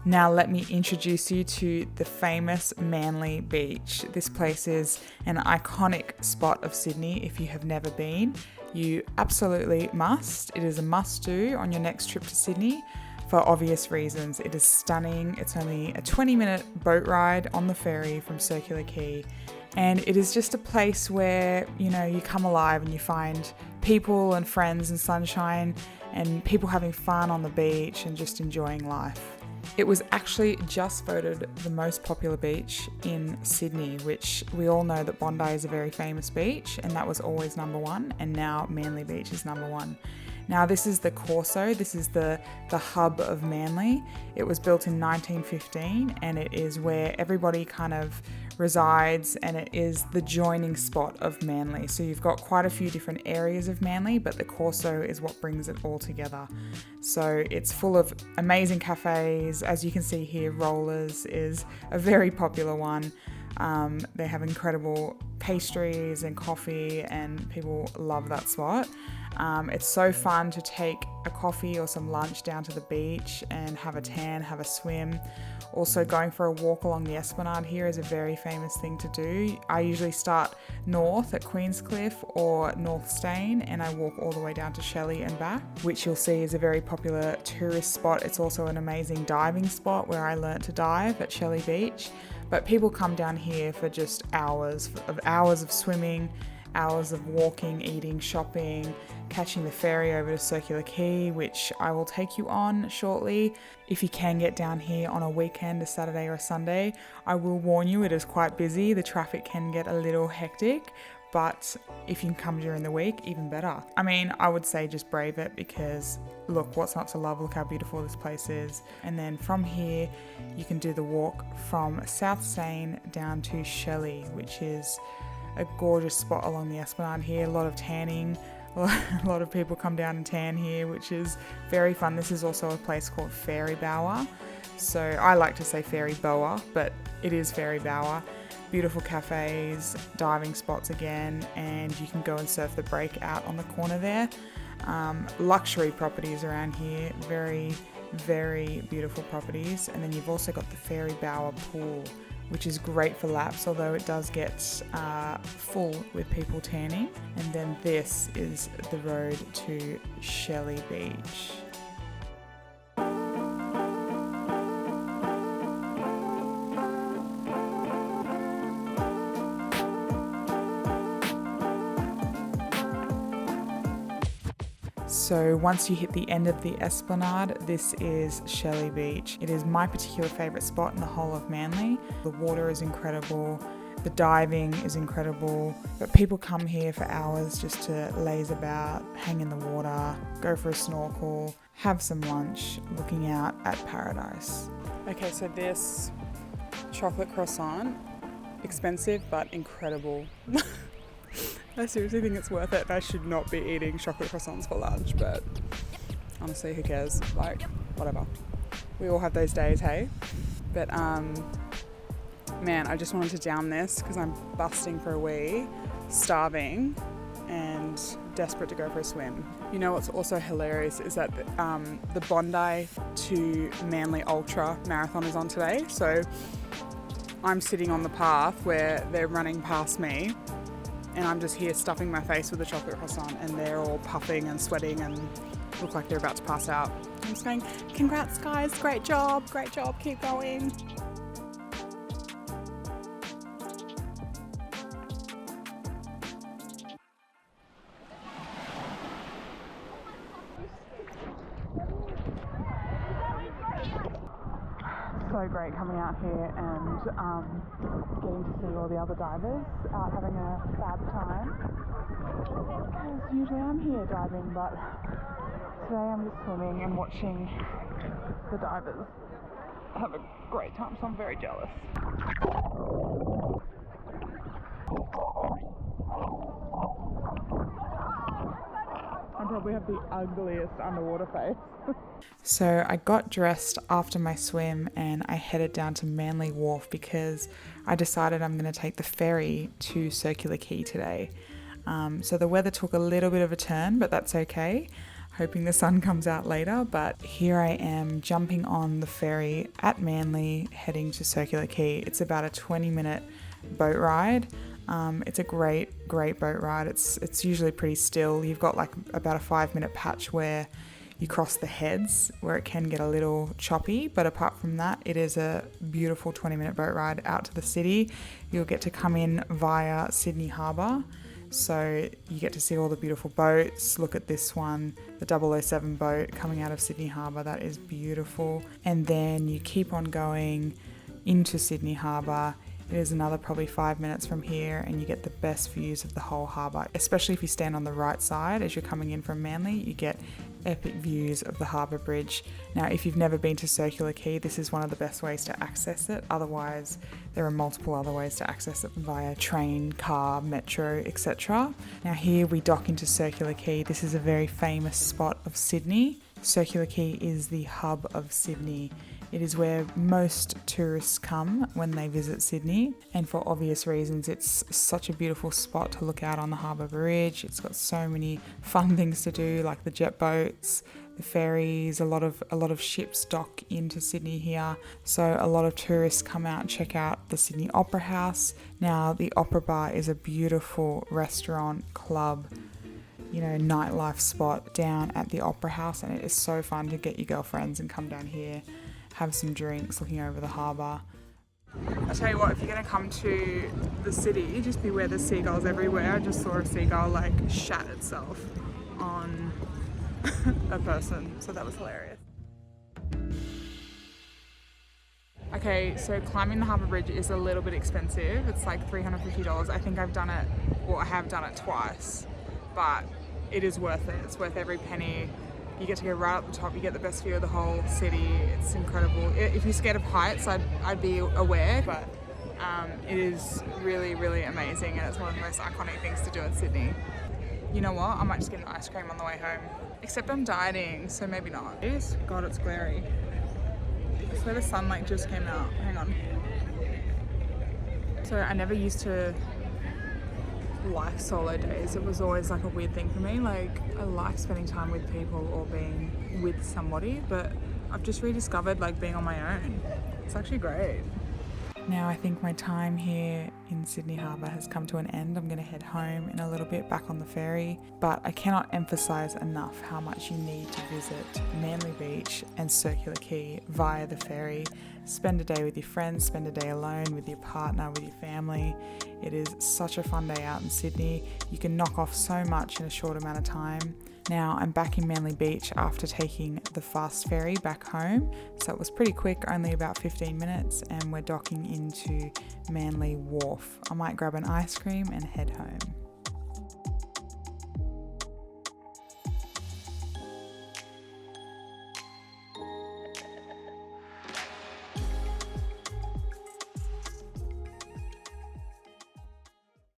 Now let me introduce you to the famous Manly Beach. This place is an iconic spot of Sydney. If you have never been, you absolutely must. It is a must-do on your next trip to Sydney for obvious reasons. It is stunning. It's only a 20-minute boat ride on the ferry from Circular Quay. And it is just a place where, you know, you come alive and you find people and friends and sunshine and people having fun on the beach and just enjoying life. It was actually just voted the most popular beach in Sydney, which we all know that Bondi is a very famous beach, and that was always number one, and now Manly Beach is number one. Now this is the Corso, this is the hub of Manly. It was built in 1915 and it is where everybody kind of resides, and it is the joining spot of Manly. So you've got quite a few different areas of Manly, but the Corso is what brings it all together. So it's full of amazing cafes. As you can see here, Rollers is a very popular one. They have incredible pastries and coffee, and people love that spot. It's so fun to take a coffee or some lunch down to the beach and have a tan, have a swim. Also, going for a walk along the Esplanade here is a very famous thing to do. I usually start north at Queenscliff or North Stane, and I walk all the way down to Shelley and back, which you'll see is a very popular tourist spot. It's also an amazing diving spot where I learnt to dive at Shelley Beach. But people come down here for just hours of swimming, hours of walking, eating, shopping, catching the ferry over to Circular Quay, which I will take you on shortly. If you can get down here on a weekend, a Saturday or a Sunday, I will warn you, it is quite busy. The traffic can get a little hectic, but if you can come during the week, even better. I mean, I would say just brave it, because look, what's not to love? Look how beautiful this place is. And then from here, you can do the walk from South Stane down to Shelley, which is a gorgeous spot along the Esplanade here. A lot of tanning. A lot of people come down and tan here, which is very fun. This is also a place called Ferry Bower. So I like to say Ferry Bower, but it is Ferry Bower. Beautiful cafes, diving spots again, and you can go and surf the break out on the corner there. Luxury properties around here, very, very beautiful properties. And then you've also got the Ferry Bower pool, which is great for laps, although it does get full with people tanning. And then this is the road to Shelley Beach. So once you hit the end of the Esplanade, this is Shelley Beach. It is my particular favourite spot in the whole of Manly. The water is incredible, the diving is incredible, but people come here for hours just to laze about, hang in the water, go for a snorkel, have some lunch, looking out at paradise. Okay, so this chocolate croissant, expensive but incredible. I seriously think it's worth it. I should not be eating chocolate croissants for lunch, but honestly, who cares? Like, whatever. We all have those days, hey? But, man, I just wanted to down this because I'm busting for a wee, starving, and desperate to go for a swim. You know what's also hilarious is that the Bondi to Manly Ultra Marathon is on today. So I'm sitting on the path where they're running past me, and I'm just here stuffing my face with a chocolate croissant, and they're all puffing and sweating and look like they're about to pass out. I'm just going, congrats guys, great job, keep going. So great coming out here and getting to see all the other divers out having a fab time. Because usually I'm here diving, but today I'm just swimming and watching the divers have a great time, so I'm very jealous. I probably have the ugliest underwater face. So I got dressed after my swim and I headed down to Manly Wharf because I decided I'm going to take the ferry to Circular Quay today. So the weather took a little bit of a turn, but that's okay. hoping the sun comes out later. But here I am jumping on the ferry at Manly, heading to Circular Quay. It's about a 20-minute boat ride. It's a great boat ride. It's usually pretty still. You've got like about a 5-minute patch where you cross the heads, where it can get a little choppy, but apart from that, it is a beautiful 20-minute boat ride out to the city. You'll get to come in via Sydney Harbour, so you get to see all the beautiful boats. Look at this one, the 007 boat coming out of Sydney Harbour. That is beautiful. And then you keep on going into Sydney Harbour. It is another probably 5 minutes from here, and you get the best views of the whole harbour, especially if you stand on the right side as you're coming in from Manly. You get epic views of the harbour bridge. Now, if you've never been to Circular Quay, this is one of the best ways to access it. Otherwise, there are multiple other ways to access it via train, car, metro, etc. Now here we dock into Circular Quay. This is a very famous spot of Sydney. Circular Quay is the hub of Sydney. It is where most tourists come when they visit Sydney, and for obvious reasons. It's such a beautiful spot to look out on the harbour bridge. It's got so many fun things to do, like the jet boats, the ferries. A lot of ships dock into Sydney here, so a lot of tourists come out and check out the Sydney Opera House. Now, the Opera Bar is a beautiful restaurant, club, nightlife spot down at the Opera House, and it is so fun to get your girlfriends and come down here, have some drinks looking over the harbour. I tell you what, if you're going to come to the city, just beware there's seagulls everywhere. I just saw a seagull shat itself on a person, so that was hilarious. Okay, so climbing the harbour bridge is a little bit expensive. It's like $350. I think I have done it twice, but it is worth it. It's worth every penny. You get to go right up the top, you get the best view of the whole city. It's incredible. If you're scared of heights, I'd be aware, but it is really, really amazing, and it's one of the most iconic things to do in Sydney. You know what? I might just get an ice cream on the way home. Except I'm dieting, so maybe not. God, it's glary. I swear the sun just came out. Hang on. So I never used to like solo days. It was always a weird thing for me. I like spending time with people or being with somebody, but I've just rediscovered being on my own. It's actually great. Now I think my time here in Sydney Harbour has come to an end. I'm going to head home in a little bit, back on the ferry, but I cannot emphasise enough how much you need to visit Manly Beach and Circular Quay via the ferry. Spend a day with your friends, spend a day alone with your partner, with your family. It is such a fun day out in Sydney. You can knock off so much in a short amount of time. Now I'm back in Manly Beach after taking the fast ferry back home, so it was pretty quick, only about 15 minutes, and we're docking into Manly Wharf. I might grab an ice cream and head home.